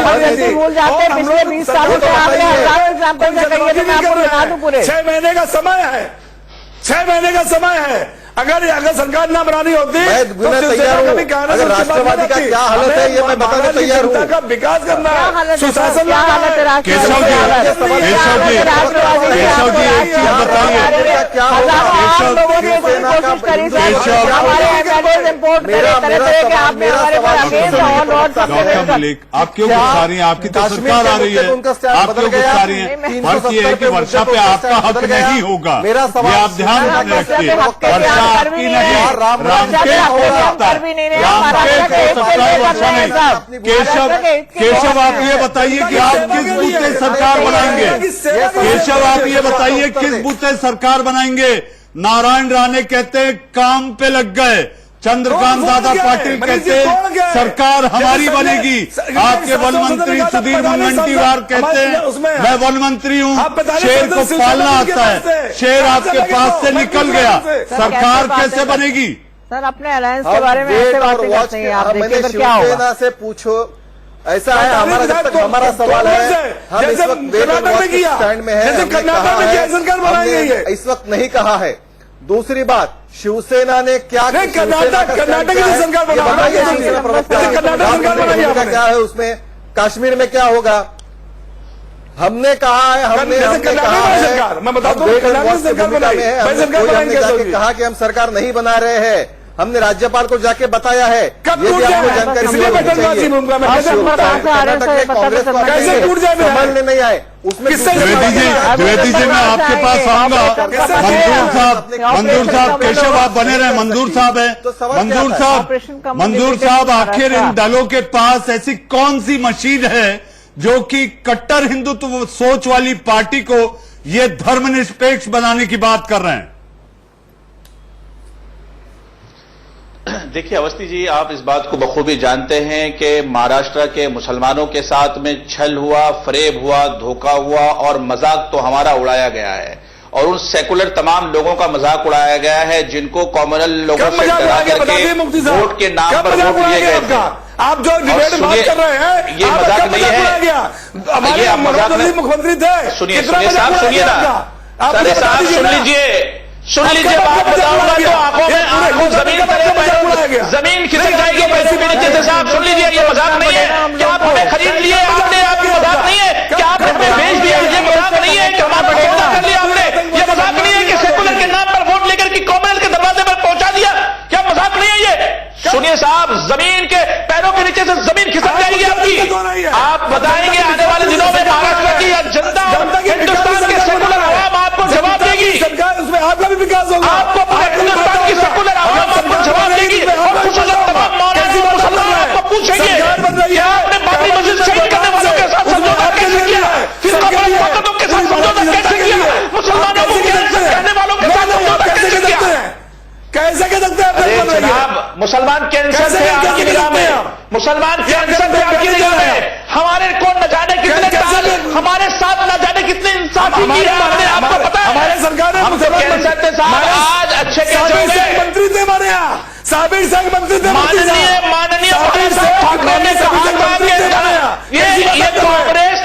भूल जाते हैं पिछले 20 सालों से आपने हजारों एग्जाम्पल से कही है, तो मैं आपको बता दूं पूरे 6 महीने का समय है, 6 महीने का समय है। अगर सरकार ना बनानी होती तो तैयार हूँ, अगर राष्ट्रवादी का क्या हालत है ये मैं बताने तैयार हूँ। का विकास करना है, सुशासन लाना है। केशव जी एक चीज बताइए, डॉक्टर मलिक आप क्यों गुस्सा रही हैं? आपकी तो सरकार आ रही है, आप क्यों गुस्सा रही हैं? फर्क ये है कि वर्षा पे आपका हक नहीं होगा, ये आप ध्यान में रखिए। वर्षा आपकी नहीं, रामकेश हो सकता है, रामकेश हो सकता है, वर्षा नहीं। केशव आप ये बताइए कि आप किस बूते सरकार बनाएंगे? केशव आप ये बताइए किस बूते सरकार बनाएंगे? नारायण राणे कहते हैं काम पे लग गए, चंद्रकांत दादा पाटिल कहते हैं सरकार हमारी बनेगी, आपके वन मंत्री सुधीर मुनगंटीवार कहते हैं मैं वन मंत्री हूँ, शेर को पालना आता है, शेर आपके पास से निकल गया, सरकार कैसे बनेगी? सर अपने अलायंस के बारे में ऐसे बातें करते हैं आप, देखिए फिर क्या होगा। से पूछो, ऐसा है हमारा जब तक हमारा सवाल है, हम इस वक्त स्टैंड में है, इस वक्त नहीं कहा है। दूसरी बात, शिवसेना ने क्या कर्नाटक की सरकार क्या है उसमें, कश्मीर में क्या होगा? हमने कहा है, हमने कहा है, मैं बता दूं हमने कहा कि हम सरकार नहीं बना रहे हैं, हमने राज्यपाल को जाके बताया है, ये भी आपको जानकारी समझने नहीं आए उसमें। द्विवेदी जी मैं आपके पास आऊंगा। मंजूर साहब केशव आप बने रहे, मंजूर साहब है, मंजूर साहब आखिर इन दलों के पास ऐसी कौन सी मशीन है जो कि कट्टर हिंदुत्व सोच वाली पार्टी को ये धर्मनिरपेक्ष बनाने की बात कर रहे हैं? देखिए अवस्थी जी, आप इस बात को बखूबी जानते हैं कि महाराष्ट्र के मुसलमानों के साथ में छल हुआ, फरेब हुआ, धोखा हुआ और मजाक तो हमारा उड़ाया गया है, और उन सेकुलर तमाम लोगों का मजाक उड़ाया गया है जिनको कॉमनल लोगों से डरा करके वोट के नाम पर वोट लिए गए थे। आप जो डिबेट बात कर रहे हैं, ये मजाक नहीं है, ये मजाक नहीं। मुख्यमंत्री थे, सुनिए साहब, सुनिए ना, साहब सुन लीजिए, बात बताऊंगा तो आंखों जमीन जमीन खिसक जाएगी पैसे के नीचे से। साहब सुन लीजिए, ये मजाक नहीं है कि आप हमें खरीद लिए, आपने आपकी मजाक नहीं है कि आप हमें बेच दिया, ये मजाक नहीं है कि हमारा सौदा कर लिया आपने, ये मजाक नहीं है कि सेकुलर के नाम पर वोट लेकर के कॉमनवेल्थ के दरवाजे पर पहुंचा दिया, क्या मजाक नहीं है ये? सुनिए साहब, जमीन के पैरों के नीचे से जमीन खिसक जाएगी आपकी। आप बताएंगे आने वाले दिनों में महाराष्ट्र की जनता, हिंदुस्तान के सेकुलर आवाम आपको जवाब देगी, उसमें आपका भी विकास होगा, आपको हिंदुस्तान की सेकुलर आवाम आपको जवाब देगी, और तमाम मुसलमान आपको पूछेंगे कि आपने बाबरी मस्जिद शहीद करने वालों के साथ समझौता कैसे किया, ताकतों के साथ समझौता कैसे किया, मुसलमानों को कहने वालों के साथ समझौता कैसे किया? कैसे कह सकते हैं जनाब? मुसलमान कैंसर थे आपकी निगाह में, मुसलमान कैंसर थे आपकी निगाह में, हमारे को न जाने कितने हमारे साथ न जाने कितने इंसाफी की है आपने, आपको पता है? हमारे सरकार में कैंसर थे साहब, आज अच्छे कैसे मंत्री थे हमारे यहाँ, साबिर साहब मंत्री थे, माननीय ठाकरे ने कहा ये कांग्रेस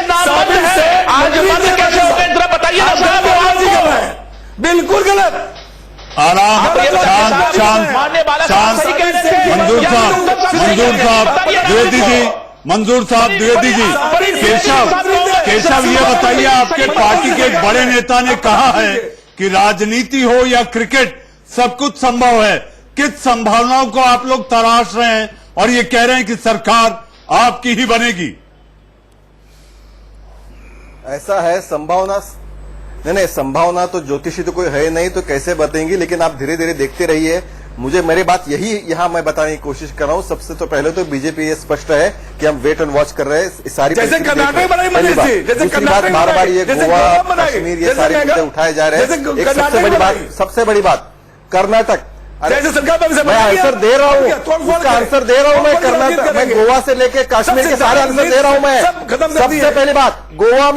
बिल्कुल गलत। आराम, शांत शांत शांत। मंजूर साहब द्विवेदी जी, मंजूर साहब द्विवेदी जी, केशव ये बताइए, आपके पार्टी के एक बड़े नेता ने कहा है कि राजनीति हो या क्रिकेट सब कुछ संभव है। किस संभावनाओं को आप लोग तराश रहे हैं और ये कह रहे हैं कि सरकार आपकी ही बनेगी? ऐसा है संभावना, नहीं संभावना तो ज्योतिषी तो कोई है नहीं, तो कैसे बताएंगी, लेकिन आप धीरे धीरे देखते रहिए। मुझे मेरी बात यही यहां मैं बताने की कोशिश कर रहा हूं। सबसे तो पहले तो बीजेपी ये स्पष्ट है कि हम वेट एंड वॉच कर रहे हैं। सारी जैसे कर्नाटक बनाई मनीष जी, जैसे कर्नाटक बार बार ये गोवा कश्मीर ये सारे मुद्दे उठाए जा रहे हैं। एक सबसे बड़ी बात कर्नाटक, जैसे सरकार मैं आंसर दे रहा हूँ, उसका आंसर दे रहा हूँ मैं। कर्नाटक में गोवा से लेके कश्मीर के सारे आंसर दे रहा हूँ मैं। सबसे पहली बात, गोवा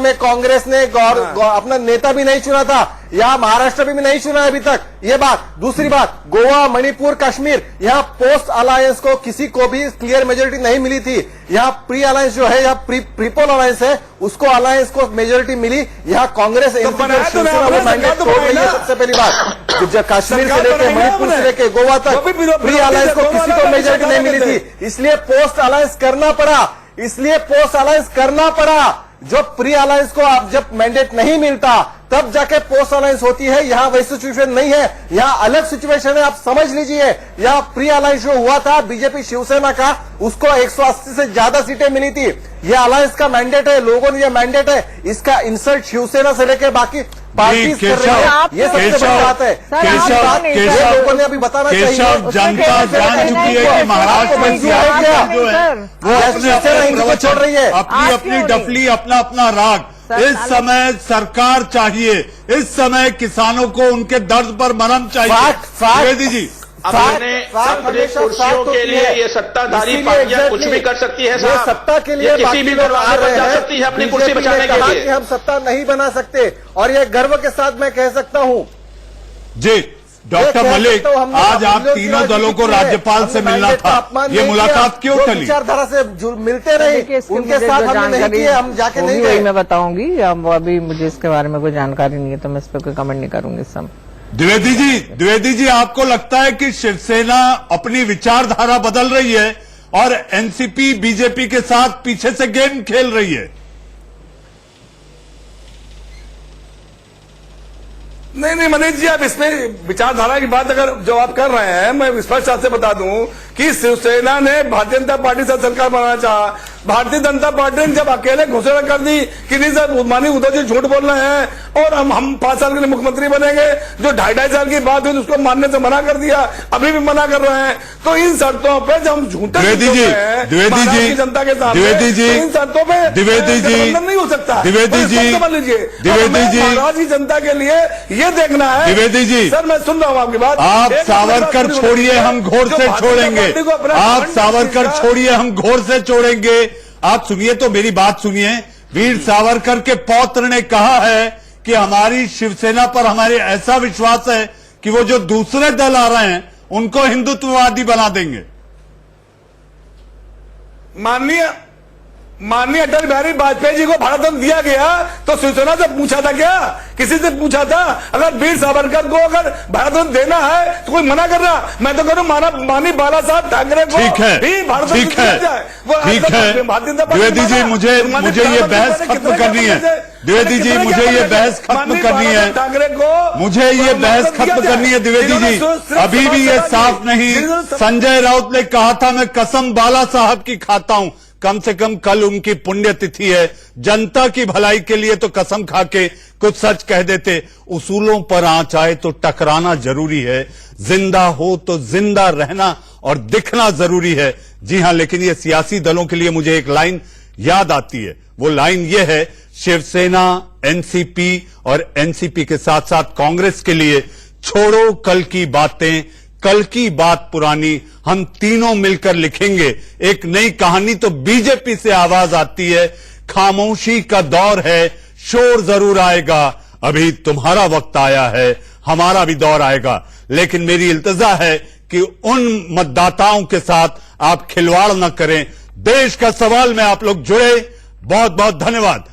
में कांग्रेस ने अपना नेता भी नहीं चुना था, यहाँ महाराष्ट्र में भी नहीं चुना है अभी तक, ये बात। दूसरी बात, गोवा, मणिपुर, कश्मीर, यहाँ पोस्ट अलायंस को किसी को भी क्लियर मेजोरिटी नहीं मिली थी। यहाँ प्री अलायंस जो है, यहाँ प्रीपोल अलायंस है, उसको अलायंस को मेजोरिटी मिली। यहाँ कांग्रेस मैंडेट तोड़ रही है। सबसे पहली बात, कश्मीर से लेके मणिपुर से लेके गोवा तक प्री अलायंस को किसी को मेजोरिटी नहीं मिली थी, इसलिए पोस्ट अलायंस करना पड़ा। जो प्री अलायंस को आप जब मैंडेट नहीं मिलता तब जाके पोस्ट अलायंस होती है। यहाँ वैसी सिचुएशन नहीं है, यहाँ अलग सिचुएशन है, आप समझ लीजिए। यहाँ प्री अलायंस जो हुआ था बीजेपी शिवसेना का, उसको 180 से ज्यादा सीटें मिली थी। ये अलायंस का मैंडेट है, लोगों ने ये मैंडेट है, इसका इंसल्ट शिवसेना से लेकर बाकी पार्टी कर रही है। ये सबसे बड़ी बात है। लोगों ने अभी बताना चाहिए। जनता जान चुकी है कि महाराष्ट्र में सियासत जो है वो छोड़ रही है, अपनी अपनी डफली, अपना अपना राग। इस समय सरकार चाहिए, इस समय किसानों को उनके दर्द पर मरहम चाहिए। द्विवेदी जी, अपने कुर्सियों के लिए ये सत्ताधारी पार्टियां कुछ भी कर सकती है साहब। सत्ता के लिए किसी भी दरवाजे पर जा सकती है अपनी कुर्सी बचाने के लिए। हम सत्ता नहीं बना सकते, और ये गर्व के साथ मैं कह सकता हूं। जी डॉक्टर मलिक, आज आप तीनों दलों को राज्यपाल से मिलना था, ये मुलाकात क्यों टली? विचारधारा से मिलते रहे, उनके साथ हमने नहीं किए, हम जाके नहीं गए। मैं बताऊंगी, अब अभी मुझे इसके बारे में कोई जानकारी नहीं है, तो मैं इस पर कोई कमेंट नहीं करूंगी इस समय। द्विवेदी जी, आपको लगता है कि शिवसेना अपनी विचारधारा बदल रही है और एनसीपी बीजेपी के साथ पीछे से गेम खेल रही है? नहीं मनीष जी, आप इसमें विचारधारा की बात अगर जो आप कर रहे हैं, मैं स्पष्ट आपसे बता दूं कि शिवसेना ने भारतीय जनता पार्टी से सरकार बनाना चाहा। भारतीय जनता पार्टी ने जब अकेले घोषणा कर दी कि नहीं सर माननीय उद्धव जी झूठ बोल रहे हैं और हम 5 साल के लिए मुख्यमंत्री बनेंगे, जो 2.5 साल की बात हुई उसको मानने से मना कर दिया, अभी भी मना कर रहे हैं। तो इन शर्तों पे जब हम झूठे जनता के सामने, इन शर्तों पे गठबंधन नहीं हो सकता। समझ लीजिए, महाराज की जनता के लिए ये देखना है। द्विवेदी जी, सर मैं सुन रहा हूं आपकी बात। आप सावरकर छोड़िए, हम घोर से छोड़ेंगे। आप सावरकर छोड़िए, हम घोर से छोड़ेंगे। आप सुनिए तो मेरी बात सुनिए। वीर सावरकर के पौत्र ने कहा है कि हमारी शिवसेना पर हमारे ऐसा विश्वास है कि वो जो दूसरे दल आ रहे हैं उनको हिंदुत्ववादी बना देंगे। माननीय अटल बिहारी वाजपेयी जी को भारत रत्न दिया गया तो शिवसेना से पूछा था क्या? किसी से पूछा था? अगर वीर सावरकर को अगर भारत रत्न देना है तो कोई मना कर रहा? मैं तो करूं माननीय बाला साहब ठाकरे को भी भारत रत्न दिया जाए। ठीक है द्विवेदी जी, मुझे ये बहस खत्म करनी है। द्विवेदी जी, मुझे ये बहस खत्म करनी है। मुझे ये बहस खत्म करनी है द्विवेदी जी। अभी भी ये साफ नहीं। संजय राउत ने कहा था मैं कसम बाला साहब की खाता हूं। कम से कम कल उनकी पुण्यतिथि है। जनता की भलाई के लिए तो कसम खा के कुछ सच कह देते। उसूलों पर आंच आए तो टकराना जरूरी है। जिंदा हो तो जिंदा रहना और दिखना जरूरी है। जी हां, लेकिन ये सियासी दलों के लिए मुझे एक लाइन याद आती है। वो लाइन ये है, शिवसेना, एनसीपी और एनसीपी के साथ साथ कांग्रेस के लिए छोड़ो कल की बातें, कल की बात पुरानी, हम तीनों मिलकर लिखेंगे एक नई कहानी। तो बीजेपी से आवाज आती है, खामोशी का दौर है, शोर जरूर आएगा। अभी तुम्हारा वक्त आया है, हमारा भी दौर आएगा। लेकिन मेरी इल्तिजा है कि उन मतदाताओं के साथ आप खिलवाड़ न करें। देश का सवाल में आप लोग जुड़े, बहुत बहुत धन्यवाद।